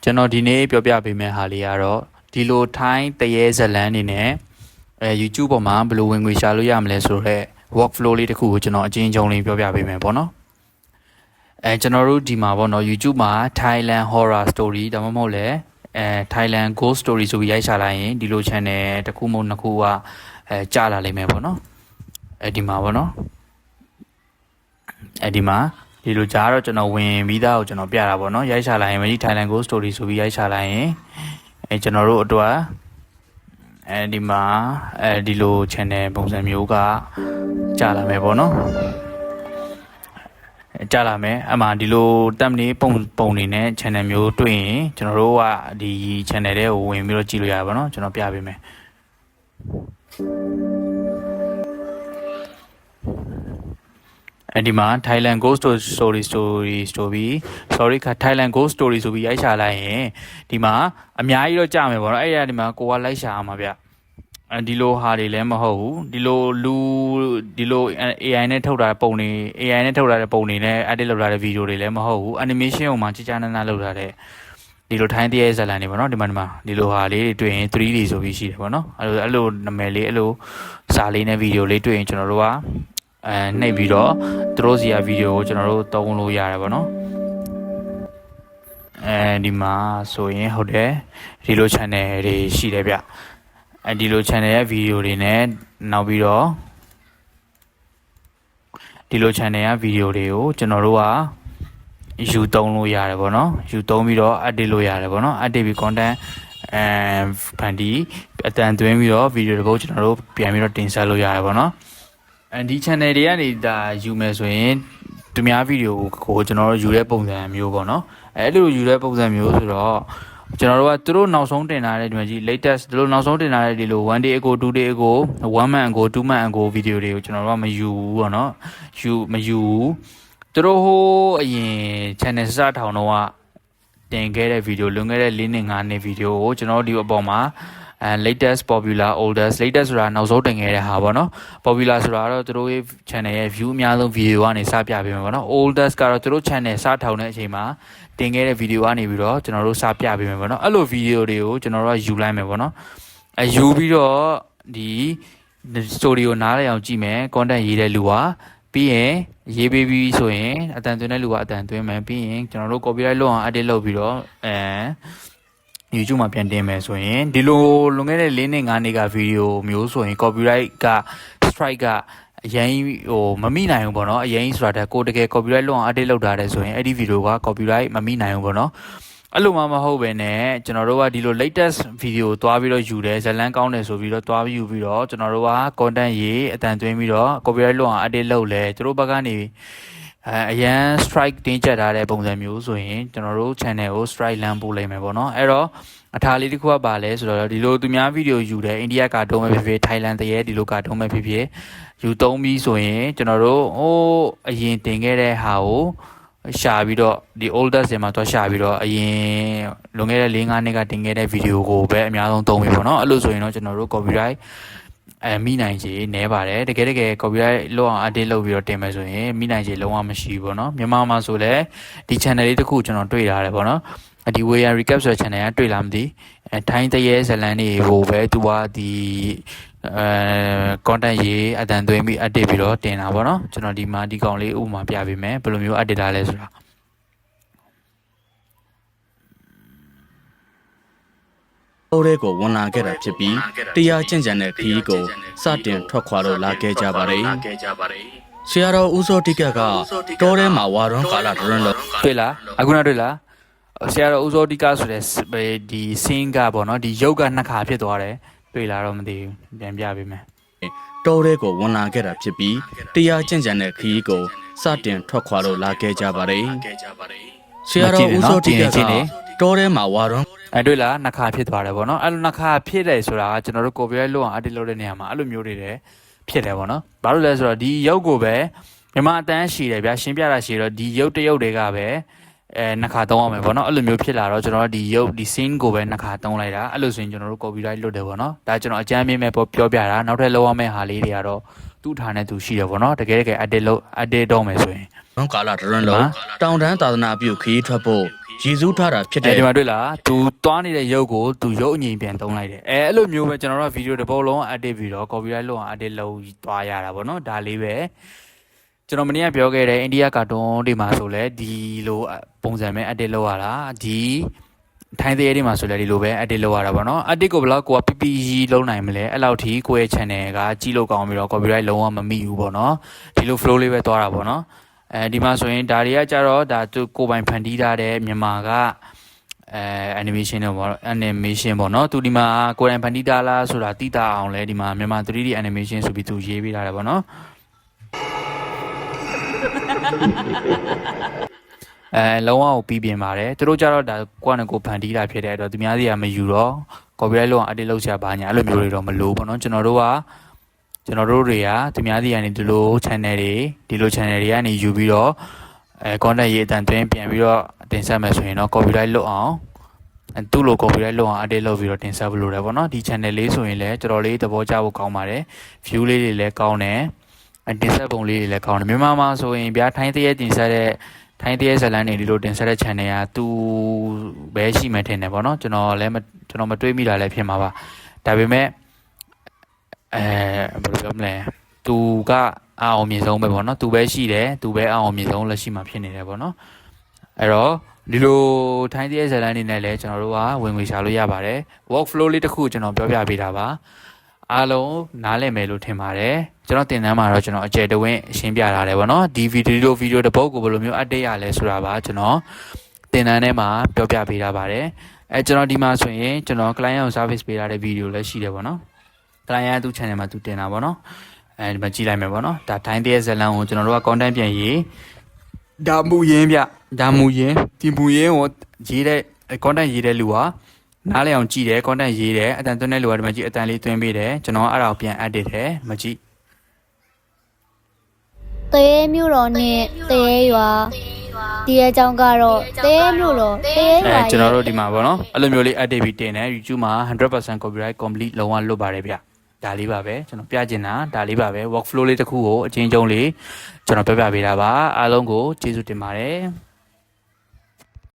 ကျွန်တော်ဒီနေ့ပြောပြပေးမယ့်ဟာလေးကတော့ဒီလိုထိုင်းတရေဇလန်းနေနဲ့YouTube ပေါ်မှာဘယ်လိုဝင်ငွေရှာလို့ရမလဲဆိုတော့ workflow လေးတစ်ခုကိုကျွန်တော်အချင်းချင်းလေးပြောပြပေးမယ်ပေါ့နော်ကျွန်တော်တို့ဒီမှာပေါ့နော် YouTube မှာ Thailand horror story ဒါမှမဟုတ်လဲ Thailand ghost story ဆိုပြီးရိုက်ရှာလိုက်ရင်ဒီလို channel တစ်ခုမဟုတ်နှစ်ခုကကြာလာလိမ့်မယ်ပေါ့နော်ဒီမှာပေါ့နော်ဒီမှာဒီလိုကြားတော့ကျွန်တော်ဝင်ပြီးသားကိုကျွန်တော်ပြတာပေါ့နော်ရိုက်ရှာလိုက်ရင်မကြီး Thailand ghost story ဆိုပြီးရိုက်ရှာလိုက်ရင်ကျွန်တော်တို့အတွက်ဒီမှာဒီလို channel ပုံစံမျိုးကကြာလာမယ်ပေါ့နော်ကြာလာမယ်အမှဒီလိုတက်နေပုံနေနဲ့ channel မျိုးတွေ့ရင်ကျွန်တော်တို့ကဒီ channel တွေကိုဝင်ပြီးတော့ကြည့်လို့ရပါတော့ကျွန်တော်ပြပေးမယ်ဒီမှာ Thailand ghost story Thailand ghost story ဆိုပြီးရိုက်ရှာလိုက်ရင်ဒီမှာအများကြီးတော့ကြာမယ်ပေါ့နော်အဲ့ဒီမှာကိုကလိုက်ရှာအောင်ပါဗျဒီလိုဟာတွေလည်းမဟုတ်ဘူးဒီလို AI နဲ့ထုတ်တာပုံတွေ AI နဲ့ထုတ်တာတဲ့ပုံတွေနဲ့ edit လုပ်ထားတဲ့ video တွေလည်းမဟုတ်ဘူး animation ကိုမှကြာနာလုပ်ထားတဲ့ဒီလိုထိုင်းတရေဇာတ်လမ်းတွေပေါ့နော်ဒီမှာဒီလိုဟာလေးတွေတွေ့ရင် 3D ဆိုပြီးရှိတယ်ပေါ့နော်အဲ့လိုနာမည်လေးအဲ့လိုစာလေးနဲ့ video လေးတွေ့ရင်ကျွန်တော်တို့ကနှိပ်ပြီးတော့သူတို့စီက video ကိုကျွန်တော်တို့သုံးလို့ရတယ်ပေါ့နော်ဒီမှာဆိုရင်ဟုတ်တယ်ဒီလို channel တွေရှိတယ်ဗျဒီလို channel ရဲ့ video တွေနဲ့နောက်ပြီးတော့ဒီလို channel ရဲ့ video တွေကိုကျွန်တော်တို့ကယူသုံးလို့ရတယ်ပေါ့နော်ယူသုံးပြီးတော့ edit လို့ရတယ်ပေါ့နော် edit ပြီး content ဖန်တီးအတန်သွင်းပြီးတော့ video တစ်ပုဒ်ကျွန်တော်တို့ပြန်ပြီးတော့တင်ဆက်လို့ရတယ်ပေါ့နော်ဒီ channel တွေကနေဒါယူမယ်ဆိုရင်သူများ video ကိုကျွန်တော်တို့ယူတဲ့ပုံစံမျိုးပေါ့နော်အဲ့လိုယူတဲ့ပုံစံမျိုးဆိုတော့ကျွန်တော်တို့ကသူတို့နောက်ဆုံးတင်လာတဲ့ဒီမှာကြီး latest ဒီလိုနောက်ဆုံးတင်လာတဲ့ဒီလို1 day ago 2 day ago 1 month ago 2 month ago video တွေကိုကျွန်တော်တို့ကမယူဘူးပေါ့နော်မယူဘူးသူတို့ဟိုအရင် channel စထောင်တော့ကတင်ခဲ့တဲ့ video လွန်ခဲ့တဲ့4နှစ်5နှစ် video ကိုကျွန်တော်တို့ဒီအပေါ်မှာlatest popular oldest latest ဆိုတာနောက်ဆုံးတင်ခဲ့တဲ့ဟာပေါ့နော် popular ဆိုတာတော့သူတို့ရဲ့ channel ရဲ့ view အများဆုံး video ကနေစပြပေးမှာပေါ့နော် oldest ကတော့သူတို့ channel စထောင်တဲ့အချိန်မှာတင်ခဲ့တဲ့ video ကနေပြီးတော့ကျွန်တော်တို့စပြပေးမယ်ပေါ့နော်အဲ့လို video တွေကိုကျွန်တော်တို့ကယူလိုက်မယ်ပေါ့နော်ယူပြီးတော့ဒီ story ကိုနားလည်အောင်ကြည့်မယ် content ရေးတဲ့လူကပြီးရင်ရေးပေးပြီးဆိုရင်အတန်သွင်းတဲ့လူကအတန်သွင်းမယ်ပြီးရင်ကျွန်တော်တို့ copyright လုပ်အောင် edit လုပ်ပြီးတော့YouTube မှာပြန်တင်မယ်ဆိုရင်ဒီလိုလွန်ခဲ့တဲ့4နှစ်5နှစ်က video မျိုးဆိုရင် copyright က strike ကအရင်မမိနိုင်ဘူးပေါ့နော်အရင်ဆိုတာကိုတကယ် copyright လုပ်အောင် edit လုပ်ထားတယ်ဆိုရင်အဲ့ဒီ video က copyright မမိနိုင်ဘူးပေါ့နော်အဲ့လိုမှမဟုတ်ပဲねကျွန်တော်တို့ကဒီလို latest video သွားပြီးတော့ယူတယ်ဇလန်းကောင်းတယ်ဆိုပြီးတော့သွားပြီးယူပြီးတော့ကျွန်တော်တို့က content ရေးအတန်သွင်းပြီးတော့ copyright လုပ်အောင် edit လုပ်လဲသူတို့ဘက်ကနေအရန် strike တင်းကျပ်ထားတဲ့ပုံစံမျိုးဆိုရင်ကျွန်တော်တို့ channel ကို strike လမ်းပို့လိုက်မယ်ပေါ့နော်အဲ့တော့အထားလေးတစ်ခုကပါလဲဆိုတော့ဒီလိုသူများ video ယူတယ်အိန္ဒိယကာတွန်းပဲဖြစ်ဖြစ် Thailand တရေဒီလိုကာတွန်းပဲဖြစ်ဖြစ်ယူသုံးပြီးဆိုရင်ကျွန်တော်တို့အရင်တင်ခဲ့တဲ့ဟာကိုရှာပြီးတော့ဒီ oldest တွေမှာတော့ရှာပြီးတော့အရင်လွန်ခဲ့တဲ့4-5နှစ်ကတင်ခဲ့တဲ့ video ကိုပဲအများဆုံးသုံးပြီပေါ့နော်အဲ့လိုဆိုရင်တော့ကျွန်တော်တို့ copyrightမိနိုင်ခြေနည်းပါတယ်တကယ် copyright လောက်အောင် edit လုပ်ပြီးတော့တင်မယ်ဆိုရင်မိနိုင်ခြေလုံးဝမရှိဘူးပေါ့နော်မြန်မာမှာဆိုလဲဒီ channel လေးတစ်ခုကျွန်တော်တွေ့ထားတယ်ပေါ့နော်ဒီ way recap ဆိုတဲ့ channel ကတွေ့လားမသိထိုင်းတရေဇလန်းတွေဟိုပဲသူကဒီcontent ရေးအတန်သွင်းပြီး edit ပြီးတော့တင်တာပေါ့နော်ကျွန်တော်ဒီမှာဒီကောင်လေးဥပမာပြပေးမယ်ဘယ်လိုမျိုး edit ထားလဲဆိုတာိုးတဲ့ကိုဝန်လာခဲ့တာဖြစ်ပြီးတရားကျင့်ကြံတဲ့ခရီးကိုစတင်ထွက်ခွာတော့လာခဲ့ကြပါတယ်ဆရာတော်ဦးစောတိကကတောထဲမှာဝါရွန်းကာလဒရွန်းလို့တွေ့လားအခုနောက်တွေ့လားဆရာတော်ဦးစောတိကဆိုတဲ့ဒီ scene ကပေါ့နော်ဒီရုပ်ကနှစ်ခါဖြစ်သွားတယ်တွေ့လားတော့မသိဘူးပြန်ပြပေးမယ်တောထဲကိုဝန်လာခဲ့တာဖြစ်ပြီးတရားကျင့်ကြံတဲ့ခရီးကိုစတင်ထွက်ခွာတော့လာခဲ့ကြပါတယ်ဆရာတော်ဦးစောတိကကတောထဲမှာဝါရွန်းတွေ့လားနှစ်ခါဖြစ်သွားတယ်ပေါ့နော်အဲ့လိုနှစ်ခါဖြစ်တယ်ဆိုတာကကျွန်တော်တို့ copyright လုပ်အောင် edit လုပ်တဲ့နေရာမှာအဲ့လိုမျိုးတွေလည်းဖြစ်တယ်ပေါ့နော်ဘာလို့လဲဆိုတော့ဒီရုပ်ကိုပဲမြန်မာအတန်းရှိတယ်ဗျာရှင်းပြတာရှိတော့ဒီရုပ်တစ်ရုပ်တွေကပဲနှစ်ခါသုံးအောင်မယ်ပေါ့နော်အဲ့လိုမျိုးဖြစ်လာတော့ကျွန်တော်တို့ဒီရုပ်ဒီ scene ကိုပဲနှစ်ခါသုံးလိုက်တာအဲ့လိုဆိုရင်ကျွန်တော်တို့ copyright လုပ်တယ်ပေါ့နော်ဒါကျွန်တော်အကြမ်းမြင်မဲ့ပြောပြတာနောက်ထပ်လောက်ရမယ့်ဟာလေးတွေကတော့သူ့ဌာနဲ့သူရှိတယ်ပေါ့နော်တကယ် edit တော့မယ်ဆိုရင်ဘွန်ကာလာဒရွန်းလုံးတောင်တန်းသာသနာပြုခရီးထွက်ဖို့ ရည်စူးထားတာဖြစ် ဒီ တဲ့ မှာတွေ့လား तू တွားနေတဲ့ရုပ်ကို तू ရုပ်အငြိမ်ပြန်သုံးလိုက်တယ်အဲ့လိုမျိုးပဲကျွန်တော်တို့ဗီဒီယိုတစ်ပုတ်လုံး edit ပြီးတော့ copyright လုပ်အောင် edit လုပ်သွားရတာပေါ့နော်ဒါလေးပဲကျွန်တော်မနေ့ကပြောခဲ့တဲ့အိန္ဒိယကာတွန်းတွေမှာဆိုလဲဒီလိုပုံစံပဲ edit လုပ်ရတာဒီထိုင်းသေးတွေမှာဆိုလဲဒီလိုပဲ edit လုပ်ရတာပေါ့နော် edit ကိုဘယ်လောက်ကိုက PPE လုံးနိုင်မလဲအဲ့လောက်ထိကိုယ့်ရဲ့ channel ကကြီးလို့ကောင်းပြီးတော့ copyright လုံးဝမမိဘူးပေါ့နော်ဒီလို flow လေးပဲသွားတာပေါ့နော်ဒီမှာဆိုရင်ဒါတွေကကြတော့ဒါသူကိုပိုင်ဖန်တီးထားတဲ့မြန်မာကanimation တော့ပေါ့ animation ပေါ့နော်သူဒီမှာကိုယ်တိုင်ဖန်တီးထားလားဆိုတာသိတာအောင်လဲဒီမှာမြန်မာ 3D animation ဆိုပြီးသူရေးပေးထားတယ်ပေါ့နော်လုံးဝကိုပြီးပြင်ပါတယ်သူတို့ကြတော့ဒါကိုယ့်နဲ့ကိုယ်ဖန်တီးတာဖြစ်တဲ့အတွက်သူများစီကမယူတော့ copyright လုံးဝ edit လုပ်ချပါညာအဲ့လိုမျိုးတွေတော့မလို့ပေါ့နော်ကျွန်တော်တို့တွေကသူများစီကနေဒီလို channel တွေကနေယူပြီးတော့content ရေးအတန်သွင်းပြန်ပြီးတော့တင်ဆက်မယ်ဆိုရင်တော့ copyright လွတ်အောင်သူ့လို copyright လွတ်အောင် edit လုပ်ပြီးတော့တင်ဆက်ဖို့လိုတယ်ပေါ့နော်ဒီ channel လေးဆိုရင်လည်းတော်တော်လေးသဘောကျဖို့ကောင်းပါတယ် view လေးတွေလည်းကောင်းတယ်တင်ဆက်ပုံလေးတွေလည်းကောင်းတယ်မြန်မာမှာဆိုရင်ဗျာထိုင်းတရက်တင်ဆက်တဲ့ထိုင်းတရက်ဇလန်းတွေဒီလိုတင်ဆက်တဲ့ channel ကသူပဲရှိမှထင်တယ်ပေါ့နော်ကျွန်တော်မတွေးမိတာလည်းဖြစ်မှာပါဒါပေမဲ့ဘယ်လိုပြောမလဲသူကအောင်မြင်ဆုံးပဲပေါ့နော်သူပဲရှိတယ်သူပဲအောင်မြင်ဆုံးလက်ရှိမှာဖြစ်နေတယ်ပေါ့နော်အဲ့တော့ဒီလိုထိုင်းတရက်ဇလန်းနေနဲ့လည်းကျွန်တော်တို့ကဝင်ငွေရှာလို့ရပါတယ် work flow လေးတစ်ခုကျွန်တော်ပြောပြပေးတာပါအားလုံးနားလည်မယ်လို့ထင်ပါတယ်ကျွန်တော်တင်တန်းမှာတော့ကျွန်တော်အကျယ်တဝင်းရှင်းပြထားတယ်ပေါ့နော်ဒီဗီဒီယိုတစ်ပုဒ်ကိုဘယ်လိုမျိုး update ရလဲဆိုတာပါကျွန်တော်တင်တန်းထဲမှာပြောပြပေးထားပါတယ်ကျွန်တော်ဒီမှာဆိုရင်ကျွန်တော် client ကို service ပေးထားတဲ့ဗီဒီယိုလည်းရှိတယ်ပေါ့နော် client သူ့ channel မှာသူတင်တာပေါ့နော်ဒီမှာကြည့်လိုက်မယ်ပေါ့နော်ဒါထိုင်းတရက်ဇလန်းကိုကျွန်တော်တို့က content ပြန်ရေးဒါမူရင်းဒီမူရင်းကိုရေးတဲ့ content ရေးတဲ့လူကနားလည်အောင်ကြည့်တယ် content ရေးတယ်အတန်သွင်းတဲ့လူကဒီမှာကြည့်အတန်လေးသွင်းပေးတယ်ကျွန်တော်အဲ့ဒါကိုပြန် edit တယ်မကြည့် တရေမြို့တော်နဲ့တရေရွာဒီအကြောင်းကတော့တရေမြို့တော်တရေရွာ ကျွန်တော်တို့ဒီမှာပေါ့နော်အဲ့လိုမျိုးလေး edit ပြီးတင်တယ် YouTube မှာ 100% copyright complete လုံးဝလွတ်ပါတယ်ဗျဒါလေးပါပဲကျွန်တော်ပြချင်တာဒါလေးပါပဲ workflow လေးတစ်ခုကိုအချင်းချင်းလေးကျွန်တော်ပြပြပေးတာပါအားလုံးကိုကျေးဇူးတင်ပါတယ်